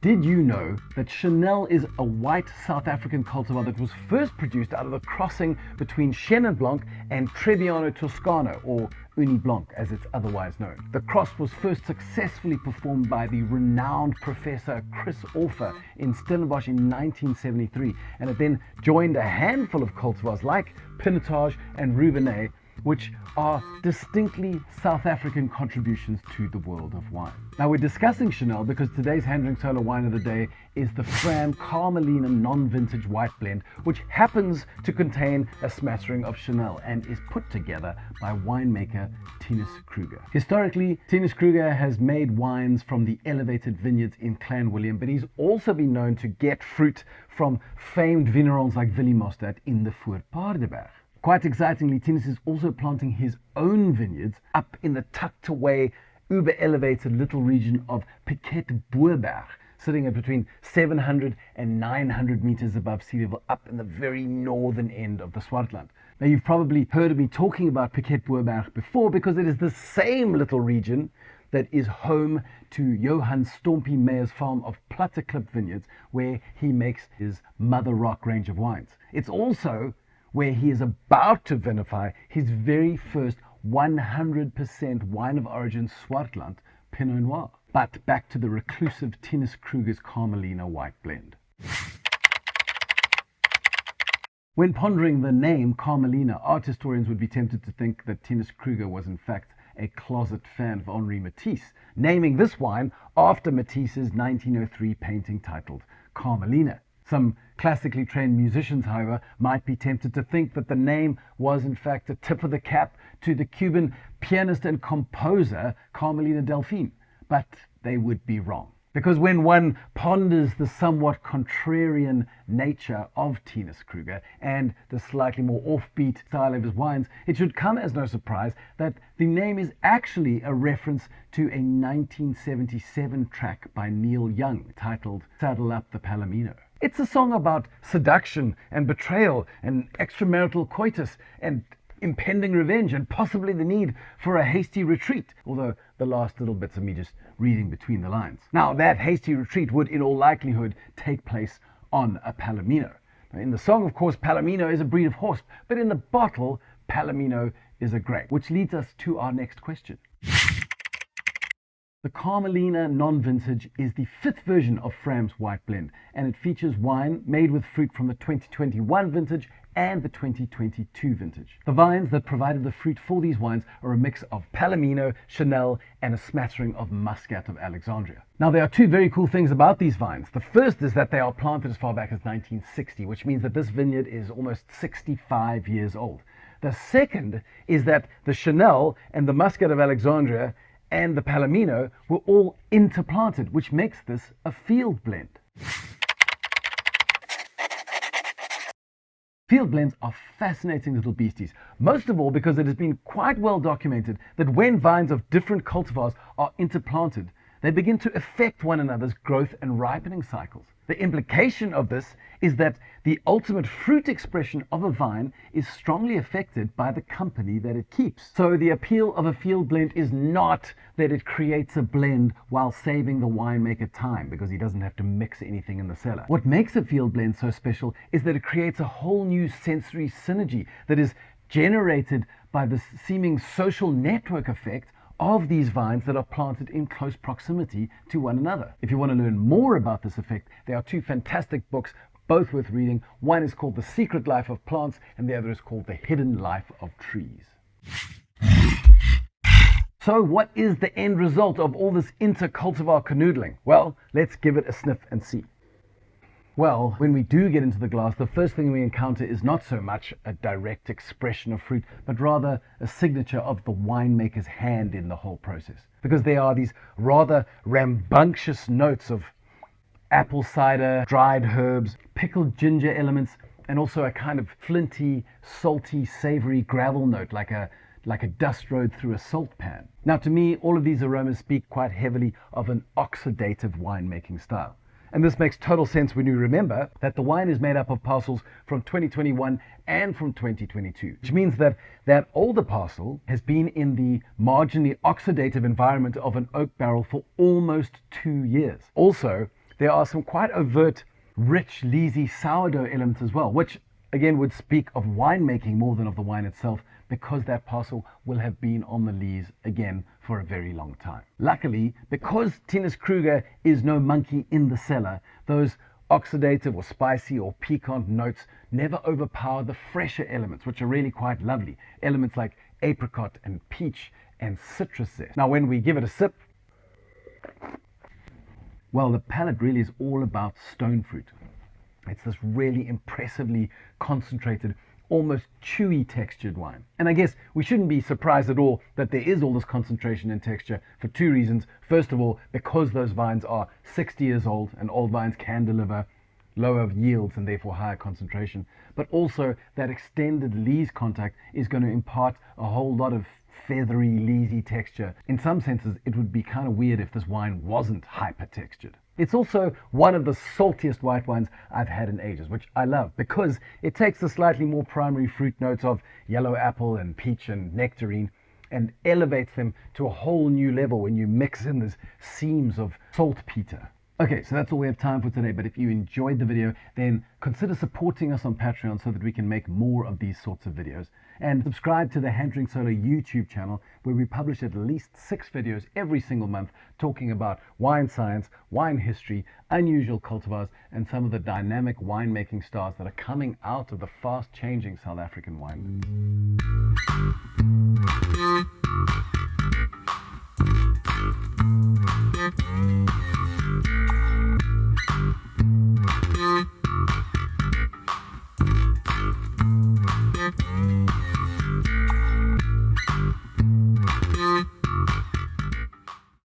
Did you know that Chanel is a white South African cultivar that was first produced out of the crossing between Chenin Blanc and Trebbiano Toscano, or Uni Blanc as it's otherwise known? The cross was first successfully performed by the renowned Professor Chris Orfer in Stellenbosch in 1973, and it then joined a handful of cultivars like Pinotage and Rubinais, which are distinctly South African contributions to the world of wine. Now, we're discussing Chanel because today's hand drink solo wine of the day is the FRAM Carmelina non-vintage white blend, which happens to contain a smattering of Chanel and is put together by winemaker Tinus Kruger. Historically, Tinus Kruger has made wines from the elevated vineyards in Clan William, but he's also been known to get fruit from famed vignerons like Willie Mostert in the voor-paardebereg. Quite excitingly, Tinus is also planting his own vineyards up in the tucked away, uber elevated little region of Piket-Bo-Berg, sitting at between 700 and 900 meters above sea level, up in the very northern end of the Swartland. Now, you've probably heard of me talking about Piket-Bo-Berg before because it is the same little region that is home to Johan Stompie Meyer's farm of Platteklip vineyards, where he makes his Mother Rock range of wines. It's also where he is about to vinify his very first 100% wine of origin Swartland Pinot Noir. But back to the reclusive Tinus Kruger's Carmelina white blend. When pondering the name Carmelina, art historians would be tempted to think that Tinus Kruger was in fact a closet fan of Henri Matisse, naming this wine after Matisse's 1903 painting titled Carmelina. Some classically trained musicians, however, might be tempted to think that the name was in fact a tip of the cap to the Cuban pianist and composer Carmelina Delfin, but they would be wrong. Because when one ponders the somewhat contrarian nature of Tinus Kruger and the slightly more offbeat style of his wines, it should come as no surprise that the name is actually a reference to a 1977 track by Neil Young titled Saddle Up the Palomino. It's a song about seduction and betrayal and extramarital coitus and impending revenge and possibly the need for a hasty retreat, although the last little bits of me just reading between the lines. Now, that hasty retreat would in all likelihood take place on a Palomino. Now, in the song, of course, Palomino is a breed of horse, but in the bottle, Palomino is a grape, which leads us to our next question. The Carmelina non-vintage is the fifth version of FRAM's white blend, and it features wine made with fruit from the 2021 vintage and the 2022 vintage. The vines that provided the fruit for these wines are a mix of Palomino, Chanel, and a smattering of Muscat of Alexandria. Now, there are two very cool things about these vines. The first is that they are planted as far back as 1960, which means that this vineyard is almost 65 years old. The second is that the Chanel and the Muscat of Alexandria and the Palomino were all interplanted, which makes this a field blend. Field blends are fascinating little beasties, most of all because it has been quite well documented that when vines of different cultivars are interplanted, they begin to affect one another's growth and ripening cycles. The implication of this is that the ultimate fruit expression of a vine is strongly affected by the company that it keeps. So the appeal of a field blend is not that it creates a blend while saving the winemaker time because he doesn't have to mix anything in the cellar. What makes a field blend so special is that it creates a whole new sensory synergy that is generated by the seeming social network effect of these vines that are planted in close proximity to one another. If you want to learn more about this effect, there are two fantastic books, both worth reading. One is called The Secret Life of Plants, and the other is called The Hidden Life of Trees. So what is the end result of all this inter-cultivar canoodling? Well, let's give it a sniff and see. Well, when we do get into the glass, the first thing we encounter is not so much a direct expression of fruit, but rather a signature of the winemaker's hand in the whole process. Because there are these rather rambunctious notes of apple cider, dried herbs, pickled ginger elements, and also a kind of flinty, salty, savory gravel note like a dust road through a salt pan. Now, to me, all of these aromas speak quite heavily of an oxidative winemaking style. And this makes total sense when you remember that the wine is made up of parcels from 2021 and from 2022, which means that that older parcel has been in the marginally oxidative environment of an oak barrel for almost 2 years. Also, there are some quite overt, rich, leesy sourdough elements as well, which again would speak of winemaking more than of the wine itself, because that parcel will have been on the lees again for a very long time. Luckily, because Tinus Kruger is no monkey in the cellar, those oxidative or spicy or piquant notes never overpower the fresher elements, which are really quite lovely. Elements like apricot and peach and citrus zest. Now, when we give it a sip, well, the palate really is all about stone fruit. It's this really impressively concentrated, almost chewy textured wine. And I guess we shouldn't be surprised at all that there is all this concentration and texture for two reasons. First of all, because those vines are 60 years old and old vines can deliver lower yields and therefore higher concentration. But also that extended lees contact is going to impart a whole lot of feathery, leesy texture. In some senses, it would be kind of weird if this wine wasn't hyper textured. It's also one of the saltiest white wines I've had in ages, which I love because it takes the slightly more primary fruit notes of yellow apple and peach and nectarine and elevates them to a whole new level when you mix in these seams of saltpeter. Okay, so that's all we have time for today, but if you enjoyed the video, then consider supporting us on Patreon so that we can make more of these sorts of videos. And subscribe to the HANtv YouTube channel, where we publish at least 6 videos every single month talking about wine science, wine history, unusual cultivars, and some of the dynamic winemaking stars that are coming out of the fast-changing South African wine.